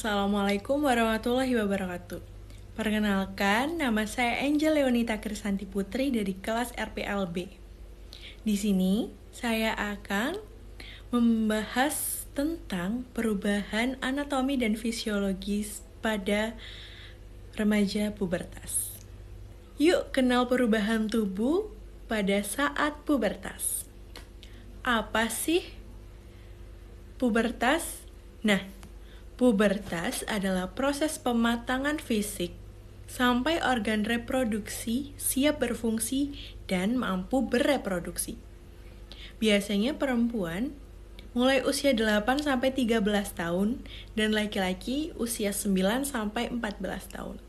Assalamualaikum warahmatullahi wabarakatuh. Perkenalkan, nama saya Angel Leonita Krisanti Putri dari kelas RPLB. Di sini, saya akan membahas tentang perubahan anatomi dan fisiologis pada remaja pubertas. Yuk kenal perubahan tubuh pada saat pubertas. Apa sih pubertas? Nah, pubertas adalah proses pematangan fisik sampai organ reproduksi siap berfungsi dan mampu bereproduksi. Biasanya perempuan mulai usia 8-13 tahun dan laki-laki usia 9-14 tahun.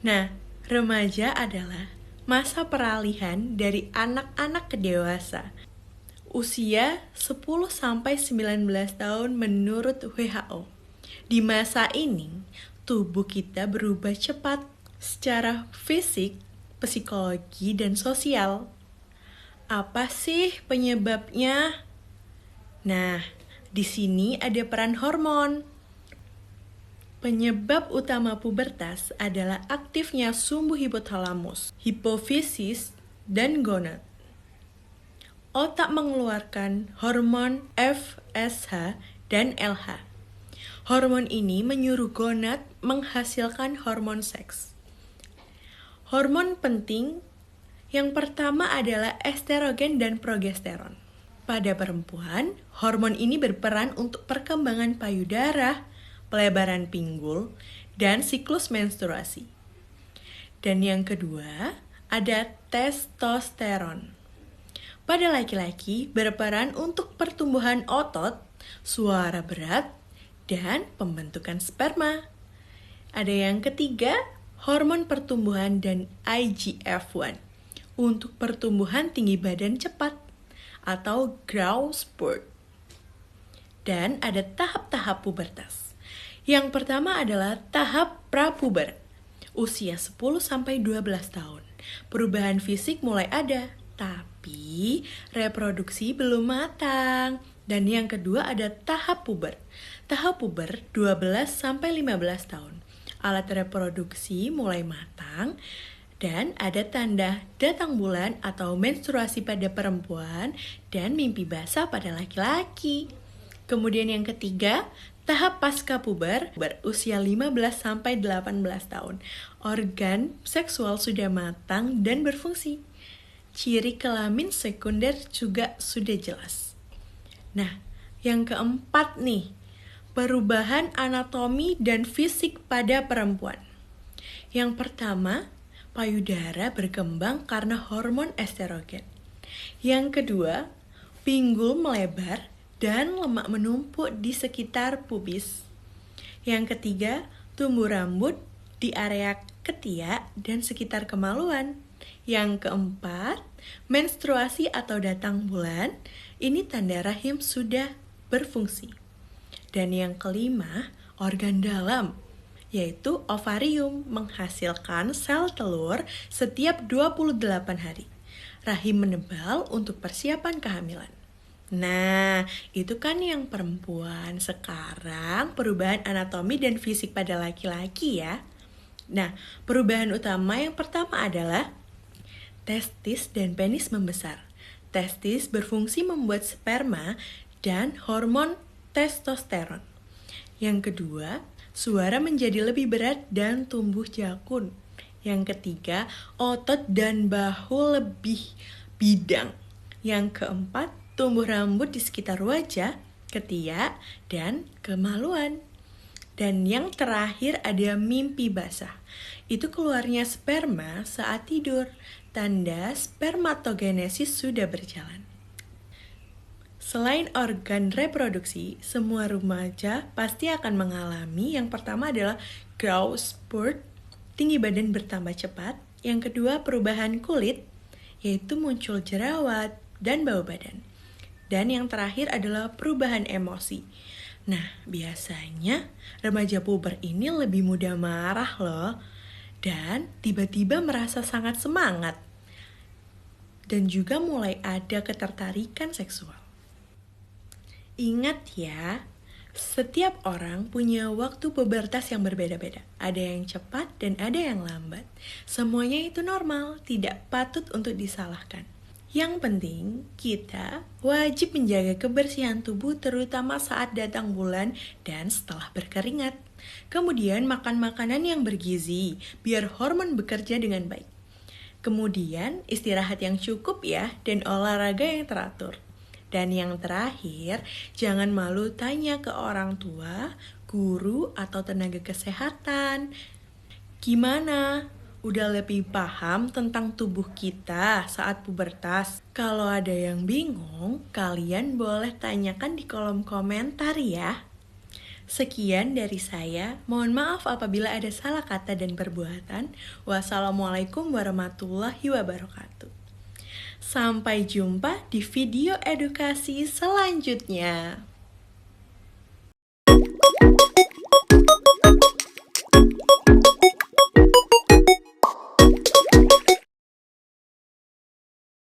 Nah, remaja adalah masa peralihan dari anak-anak ke dewasa. Usia 10-19 tahun menurut WHO. Di masa ini, tubuh kita berubah cepat secara fisik, psikologi, dan sosial. Apa sih penyebabnya? Nah, di sini ada peran hormon. Penyebab utama pubertas adalah aktifnya sumbu hipotalamus, hipofisis, dan gonad. Otak mengeluarkan hormon FSH dan LH. Hormon ini menyuruh gonad menghasilkan hormon seks. Hormon penting yang pertama adalah estrogen dan progesteron. Pada perempuan, hormon ini berperan untuk perkembangan payudara, pelebaran pinggul, dan siklus menstruasi. Dan yang kedua, ada testosteron. Pada laki-laki berperan untuk pertumbuhan otot, suara berat, dan pembentukan sperma. Ada yang ketiga, hormon pertumbuhan dan IGF-1 untuk pertumbuhan tinggi badan cepat atau growth spurt. Dan ada tahap-tahap pubertas. Yang pertama adalah tahap prapuber, usia 10-12 tahun. Perubahan fisik mulai ada, tapi reproduksi belum matang. Dan yang kedua ada tahap puber. Tahap puber 12-15 tahun. Alat reproduksi mulai matang dan ada tanda datang bulan atau menstruasi pada perempuan dan mimpi basah pada laki-laki. Kemudian yang ketiga, tahap pasca puber berusia 15-18 tahun. Organ seksual sudah matang dan berfungsi. Ciri kelamin sekunder juga sudah jelas. Nah, yang keempat nih, perubahan anatomi dan fisik pada perempuan. Yang pertama, payudara berkembang karena hormon estrogen. Yang kedua, pinggul melebar dan lemak menumpuk di sekitar pubis. Yang ketiga, tumbuh rambut di area ketiak dan sekitar kemaluan. Yang keempat, menstruasi atau datang bulan. Ini tanda rahim sudah berfungsi. Dan yang kelima, organ dalam, yaitu ovarium menghasilkan sel telur setiap 28 hari. Rahim menebal untuk persiapan kehamilan. Nah, itu kan yang perempuan. Sekarang perubahan anatomi dan fisik pada laki-laki ya. Nah, perubahan utama yang pertama adalah testis dan penis membesar. Testis berfungsi membuat sperma dan hormon testosteron. Yang kedua, suara menjadi lebih berat dan tumbuh jakun. Yang ketiga, otot dan bahu lebih bidang. Yang keempat, tumbuh rambut di sekitar wajah, ketiak, dan kemaluan. Dan yang terakhir ada mimpi basah. Itu keluarnya sperma saat tidur. Tanda spermatogenesis sudah berjalan. Selain organ reproduksi, semua remaja pasti akan mengalami yang pertama adalah growth spurt, tinggi badan bertambah cepat. Yang kedua perubahan kulit, yaitu muncul jerawat dan bau badan. Dan yang terakhir adalah perubahan emosi. Nah, biasanya remaja puber ini lebih mudah marah loh. Dan tiba-tiba merasa sangat semangat. Dan juga mulai ada ketertarikan seksual. Ingat ya, Setiap orang punya waktu pubertas yang berbeda-beda. Ada yang cepat dan ada yang lambat. Semuanya itu normal, tidak patut untuk disalahkan. Yang penting, kita wajib menjaga kebersihan tubuh terutama saat datang bulan dan setelah berkeringat. Kemudian makan makanan yang bergizi, biar hormon bekerja dengan baik. Kemudian istirahat yang cukup ya, dan olahraga yang teratur. Dan yang terakhir, jangan malu tanya ke orang tua, guru, atau tenaga kesehatan. Gimana? Udah lebih paham tentang tubuh kita saat pubertas? Kalau ada yang bingung, kalian boleh tanyakan di kolom komentar ya. Sekian dari saya. Mohon maaf apabila ada salah kata dan perbuatan. Wassalamualaikum warahmatullahi wabarakatuh. Sampai jumpa di video edukasi selanjutnya.